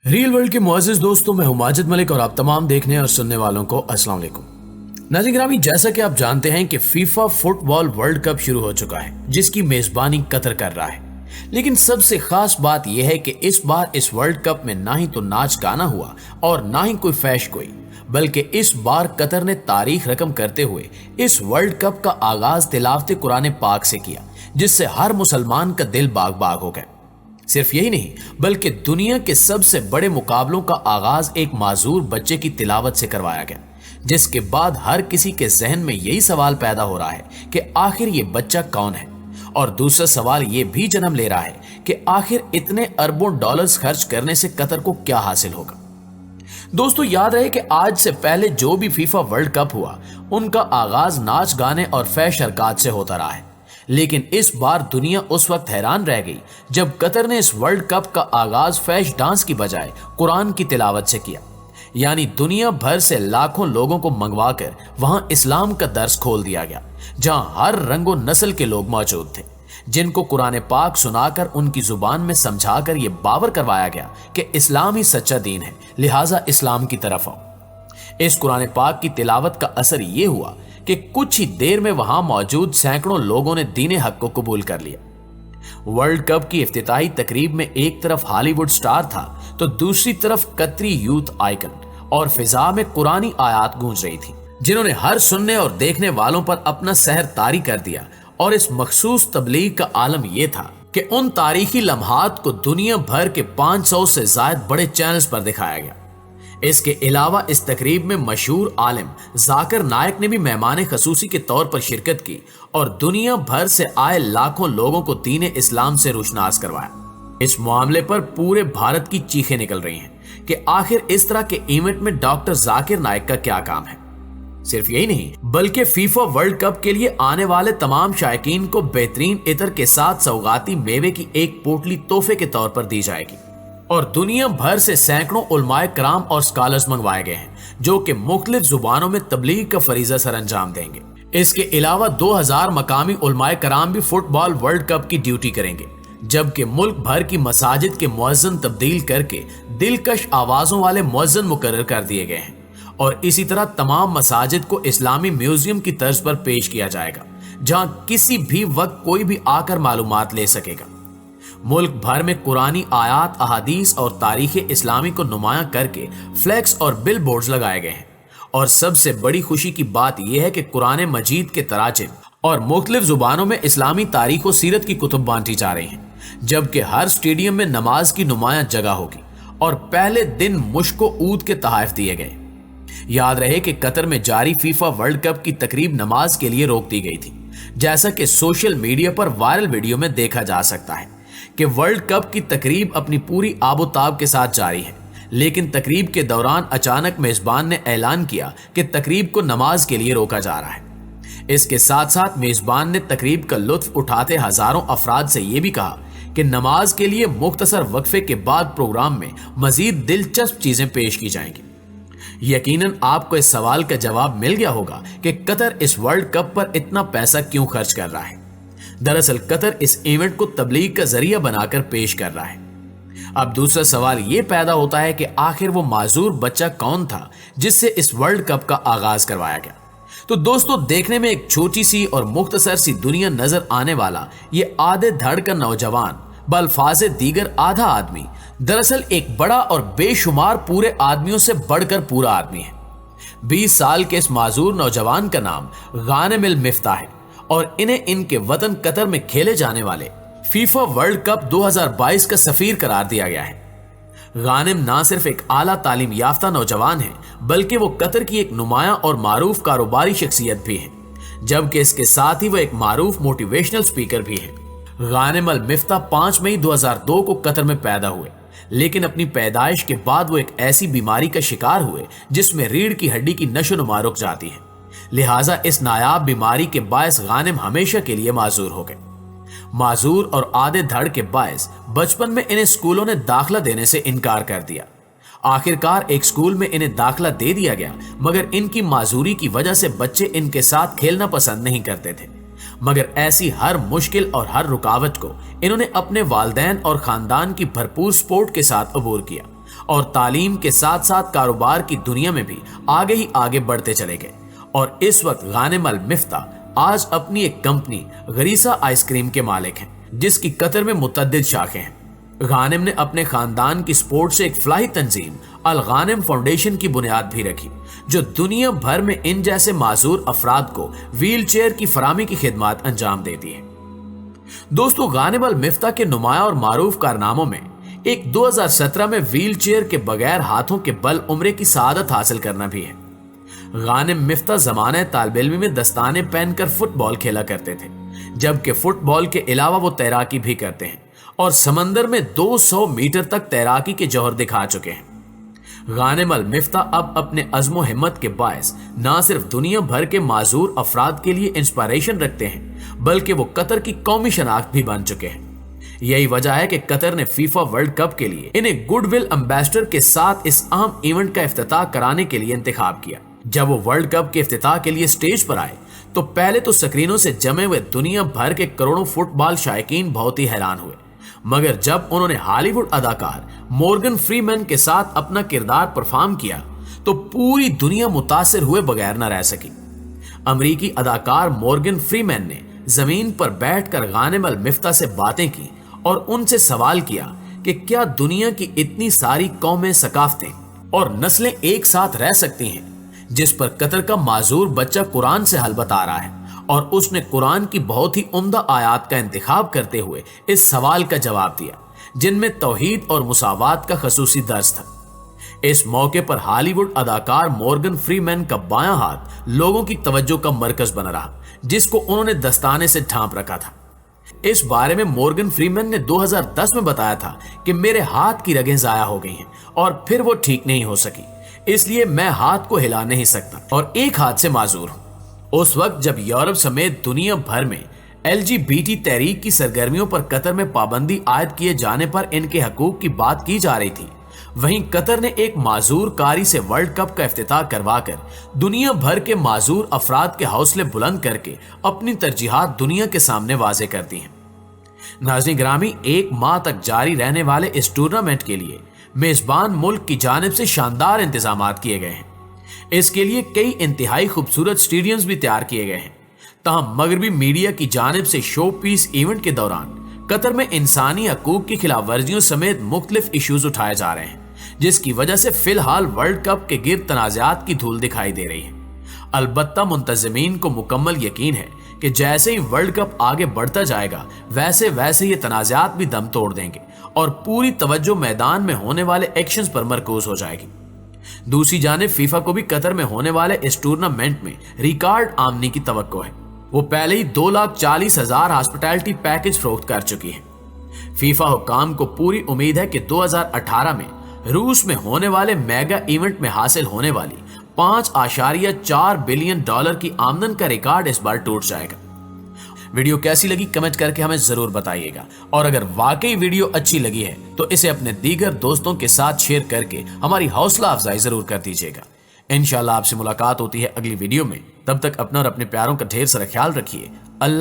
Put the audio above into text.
Real world के मुअज़्ज़िज़ दोस्तों, मैं हूं माजिद मलिक और आप तमाम देखने और सुनने वालों को अस्सलाम वालेकुम। नाज़रीन गिरामी, जैसा कि आप जानते हैं कि फीफा फुटबॉल वर्ल्ड कप शुरू हो चुका है, जिसकी मेजबानी कतर कर रहा है। लेकिन सबसे खास बात यह है कि इस बार इस वर्ल्ड कप में ना ही तो नाच गाना हुआ और ना ही कोई फैश कोई, बल्कि इस बार कतर ने तारीख रकम करते हुए इस वर्ल्ड कप का आगाज तिलावत कुरान पाक से किया, जिससे हर मुसलमान का दिल बाग बाग हो गया। सिर्फ यही नहीं, बल्कि दुनिया के सबसे बड़े मुकाबलों का आगाज एक माजूर बच्चे की तिलावत से करवाया गया, जिसके बाद हर किसी के जहन में यही सवाल पैदा हो रहा है कि आखिर ये बच्चा कौन है। और दूसरा सवाल ये भी जन्म ले रहा है कि आखिर इतने अरबों डॉलर्स खर्च करने से कतर को क्या हासिल होगा। दोस्तों, याद रहे कि आज से पहले जो भी फीफा वर्ल्ड कप हुआ, उनका आगाज नाच गाने और फैश हरकत से होता रहा है। लेकिन इस बार दुनिया उस वक्त हैरान रह गई जब कतर ने इस वर्ल्ड कप का आगाज फैश डांस की बजाय कुरान की तिलावत से किया। यानी दुनिया भर से लाखों लोगों को मंगवाकर वहां इस्लाम का दर्स खोल दिया गया, जहां हर रंगो नस्ल के लोग मौजूद थे, जिनको कुरान पाक सुनाकर उनकी जुबान में समझाकर यह बावर करवाया गया कि इस्लाम ही सच्चा दीन है, लिहाजा इस्लाम की तरफ आओ। इस कुरान पाक की तिलावत का असर यह हुआ कि कुछ ही देर में वहां मौजूद सैकड़ों लोगों ने दीन हक को कबूल कर लिया। वर्ल्ड कप की इफ्तिताही तकरीब में एक तरफ हॉलीवुड स्टार था तो दूसरी तरफ कतरी यूथ आइकन, और फिजा में कुरानी आयात गूंज रही थी, जिन्होंने हर सुनने और देखने वालों पर अपना सहर तारी कर दिया। और इस मखसूस तबलीग का आलम यह था कि उन तारीखी लम्हात को दुनिया भर के 500 से ज्यादा बड़े चैनल्स पर दिखाया गया। इसके अलावा इस तकरीब में मशहूर आलिम जाकिर नायक ने भी मेहमान खसूसी के तौर पर शिरकत की और दुनिया भर से आए लाखों लोगों को दीन इस्लाम से रोशनास करवाया। इस मामले पर पूरे भारत की चीखें निकल रही हैं कि आखिर इस तरह के इवेंट में डॉक्टर जाकिर नायक का क्या काम है। सिर्फ यही नहीं, बल्कि फीफा वर्ल्ड कप के लिए आने वाले तमाम शायकीन को बेहतरीन इतर के साथ सौगाती मेवे की एक पोटली तोहफे के तौर पर दी जाएगी। और दुनिया भर से सैकड़ों उलमाए कराम और स्कॉलर्स मंगवाए गए हैं, जो कि मुख्तलिफ जुबानों में तबलीग का फरीजा सर अंजाम देंगे। इसके अलावा 2000 मकामी उलमाए कराम भी फुटबॉल वर्ल्ड कप की ड्यूटी करेंगे, जबकि मुल्क भर की मसाजिद के मुअज्जिन तब्दील करके दिलकश आवाजों वाले मुअज्जिन मुकर्रर कर दिए गए हैं। और इसी तरह तमाम मसाजिद को इस्लामी म्यूजियम की तर्ज पर पेश किया जाएगा, जहां किसी भी वक्त कोई भी आकर मालूमात ले सकेगा। मुल्क भर में कुरानी आयात, अहादीस और तारीख इस्लामी को नुमायां करके फ्लैक्स और बिल बोर्ड्स लगाए गए हैं। और सबसे बड़ी खुशी की बात यह है कि कुरान मजीद के तराजिम और मुख्तलिफ जुबानों में इस्लामी तारीख और सीरत की कुतुब बांटी जा रही हैं, जबकि हर स्टेडियम में नमाज की नुमायां जगह होगी और पहले दिन मुश्को ऊद के तहाइफ दिए गए। याद रहे कि कतर में जारी फीफा वर्ल्ड कप की तकरीब नमाज के लिए रोक दी गई थी, जैसा कि सोशल मीडिया पर वायरल वीडियो में देखा जा सकता है कि वर्ल्ड कप की तकरीब अपनी पूरी आबोताब के साथ जारी है। लेकिन तकरीब के दौरान अचानक मेजबान ने ऐलान किया कि तकरीब को नमाज के लिए रोका जा रहा है। इसके साथ साथ मेजबान ने तकरीब का लुत्फ उठाते हजारों अफराद से यह भी कहा कि नमाज के लिए मुख्तसर वक्फे के बाद प्रोग्राम में मजीद दिलचस्प चीजें पेश की जाएंगी। यकीनन आपको इस सवाल का जवाब मिल गया होगा कि कतर इस वर्ल्ड कप पर इतना पैसा क्यों खर्च कर रहा है। दरअसल कतर इस इवेंट को तबलीग का जरिया बनाकर पेश कर रहा है। अब दूसरा सवाल यह पैदा होता है कि आखिर वो माजूर बच्चा कौन था जिससे इस वर्ल्ड कप का आगाज करवाया गया। तो दोस्तों, देखने में एक छोटी सी और मुख्तसर सी दुनिया नजर आने वाला ये आधे धड़ का नौजवान बल्फाजे दीगर आधा आदमी दरअसल एक बड़ा और बेशुमार पूरे आदमियों से बढ़कर पूरा आदमी है। 20 साल के इस माजूर नौजवान का नाम गानिम अल मिफ्ताह है और इन्हें इनके वतन कतर में खेले जाने वाले फीफा वर्ल्ड कप 2022 का सफीर करार दिया गया है। गानिम ना सिर्फ एक आला तालीम याफ्ता नौजवान है, बल्कि वो कतर की एक नुमाया और मारूफ कारोबारी शख्सियत भी है, जबकि इसके साथ ही वो एक मारूफ मोटिवेशनल स्पीकर भी है। गानिम अल मिफ्ताह 5 मई 2002 को कतर में पैदा हुए, लेकिन अपनी पैदाइश के बाद वो एक ऐसी बीमारी का शिकार हुए जिसमें रीढ़ की हड्डी की नशोनुमा रुक जाती है। लिहाजा इस नायाब बीमारी के बायस गानिम हमेशा के लिए माजूर हो गए। माजूर और आधे धड़ के बायस बचपन में इन्हें स्कूलों ने दाखिला देने से इनकार कर दिया। आखिरकार एक स्कूल में इन्हें दाखिला दे दिया गया, मगर इनकी माजूरी की वजह से बच्चे इनके साथ खेलना पसंद नहीं करते थे। मगर ऐसी हर मुश्किल और हर रुकावट को इन्होंने अपने वालिदैन और खानदान की भरपूर सपोर्ट के साथ अबूर किया اور تعلیم کے ساتھ ساتھ کاروبار کی دنیا میں بھی آگے ہی آگے بڑھتے چلے گئے، اور اس وقت غانم المفتاح آج اپنی ایک کمپنی غریسہ آئس کریم کے مالک ہیں جس کی قطر میں متعدد شاخیں ہیں۔ غانم نے اپنے خاندان کی سپورٹ سے ایک فلاحی تنظیم الغانم فاؤنڈیشن کی بنیاد بھی رکھی جو دنیا بھر میں ان جیسے معذور افراد کو ویل چیئر کی فراہمی کی خدمات انجام دیتی ہے۔ دوستو، غانم المفتاح کے نمایاں اور معروف کارناموں میں ایک 2017 میں ویل چیئر کے بغیر ہاتھوں کے بل عمرے کی سعادت حاصل کرنا بھی ہے۔ غانم مفتاح زمانہ طالب علمی میں دستانے پہن کر فٹ بال کھیلا کرتے تھے، جبکہ فٹ بال کے علاوہ وہ تیراکی بھی کرتے ہیں اور سمندر میں 200 میٹر تک تیراکی کے جوہر دکھا چکے ہیں۔ غانم المفتاح اب اپنے عزم و ہمت کے باعث نہ صرف دنیا بھر کے معذور افراد کے لیے انسپائریشن رکھتے ہیں بلکہ وہ قطر کی قومی شناخت بھی بن چکے ہیں۔ یہی وجہ ہے کہ قطر نے فیفا ورلڈ کپ کے لیے انہیں گڈ ول امبیسڈر کے ساتھ اس اہم ایونٹ کا افتتاح کرانے کے لیے انتخاب کیا۔ جب وہ ورلڈ کپ کے افتتاح کے لیے سٹیج پر آئے تو پہلے تو سکرینوں سے جمے ہوئے دنیا بھر کے کروڑوں فٹ بال شائقین بہت ہی حیران ہوئے، مگر جب انہوں نے ہالی ووڈ اداکار مورگن فری مین کے ساتھ اپنا کردار پرفارم کیا تو پوری دنیا متاثر ہوئے بغیر نہ رہ سکی۔ امریکی اداکار مورگن فری مین نے زمین پر بیٹھ کر غانم المفتاح سے باتیں کی اور ان سے سوال کیا کہ کیا دنیا کی اتنی ساری قومیں، ثقافتیں اور نسلیں ایک ساتھ رہ سکتی ہیں، جس پر قطر کا معذور بچہ قرآن سے حل بتا رہا ہے، اور اس نے قرآن کی بہت ہی عمدہ آیات کا انتخاب کرتے ہوئے اس سوال کا جواب دیا جن میں توحید اور مساوات کا خصوصی درس تھا۔ اس موقع پر ہالی ووڈ اداکار مورگن فری مین کا بایاں ہاتھ لوگوں کی توجہ کا مرکز بنا رہا، جس کو انہوں نے دستانے سے ڈھانپ رکھا تھا۔ اس بارے میں مورگن فری مین نے 2010 میں بتایا تھا کہ میرے ہاتھ کی رگیں ضائع ہو گئی ہیں اور پھر وہ ٹھیک نہیں ہو سکی، اس لیے میں ہاتھ کو ہلا نہیں سکتا اور ایک ہاتھ سے معذور ہوں۔ اس وقت جب یورپ سمیت دنیا بھر میں LGBT تحریک کی سرگرمیوں پر قطر میں پابندی عائد کیے جانے پر ان کے حقوق کی بات کی جا رہی تھی، وہیں قطر نے ایک معذور کاری سے ورلڈ کپ کا افتتاح کروا کر دنیا بھر کے معذور افراد کے حوصلے بلند کر کے اپنی ترجیحات دنیا کے سامنے واضح کر دی ہیں۔ ناظرین گرامی، ایک ماہ تک جاری رہنے والے اس ٹورنامنٹ کے لیے میزبان ملک کی جانب سے شاندار انتظامات کیے گئے ہیں۔ اس کے لیے کئی انتہائی خوبصورت سٹیڈیمز بھی تیار کیے گئے ہیں، تاہم مغربی میڈیا کی جانب سے شو پیس ایونٹ کے دوران قطر میں انسانی حقوق کی خلاف ورزیوں سمیت مختلف ایشوز اٹھائے جا رہے ہیں، جس کی وجہ سے فی الحال ورلڈ کپ کے گرد تنازعات کی دھول دکھائی دے رہی ہے۔ البتہ منتظمین کو مکمل یقین ہے کہ جیسے ہی ورلڈ کپ آگے بڑھتا جائے گا ویسے ویسے یہ تنازعات بھی دم توڑ دیں گے اور پوری توجہ میدان میں ہونے والے ایکشنز پر مرکوز ہو جائے گی۔ دوسری جانب فیفا کو بھی قطر میں ہونے والے اس ٹورنامنٹ میں ریکارڈ آمدنی کی توقع ہے۔ وہ پہلے ہی 2,40,000 ہاسپٹیلٹی پیکج فروخت کر چکی ہے۔ فیفا حکام کو پوری امید ہے کہ 2018 میں روس میں ہونے والے میگا ایونٹ میں حاصل ہونے والی $5.4 بلین کی آمدن کا ریکارڈ اس بار ٹوٹ جائے گا۔ ویڈیو کیسی لگی کمنٹ کر کے ہمیں ضرور بتائیے گا، اور اگر واقعی ویڈیو اچھی لگی ہے تو اسے اپنے دیگر دوستوں کے ساتھ شیئر کر کے ہماری حوصلہ افزائی ضرور کر دیجیے گا۔ انشاءاللہ آپ سے ملاقات ہوتی ہے اگلی ویڈیو میں، تب تک اپنا اور اپنے پیاروں کا ڈھیر سارا خیال رکھیے۔ اللہ